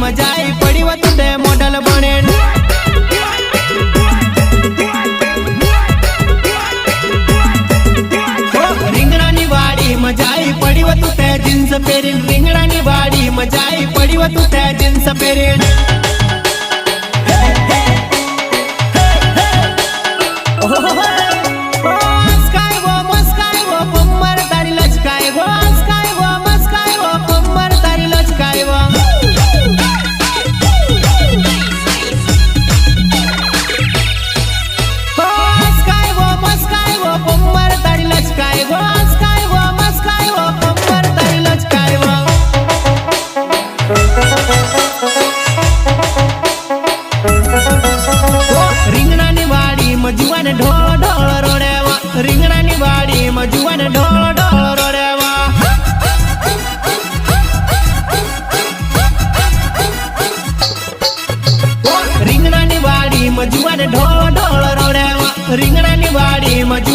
मजाई पड़ी व तुटे मॉडल बने रिंगणानी वाड़ी मजाई पड़ी व तुटे जीन्स पेरीन रिंगणानी वाड़ी मजाई पड़ी व तुटे जीन्स पेरीन मजुआन ढोल ढोल रोड़ेवा रिंगणानी वाड़ी मजुआन ढोल ढोल रोड़ेवा रिंगणानी वाड़ी मजुआन ढोल ढोल रोड़ेवा रिंगणानी वाड़ी मजु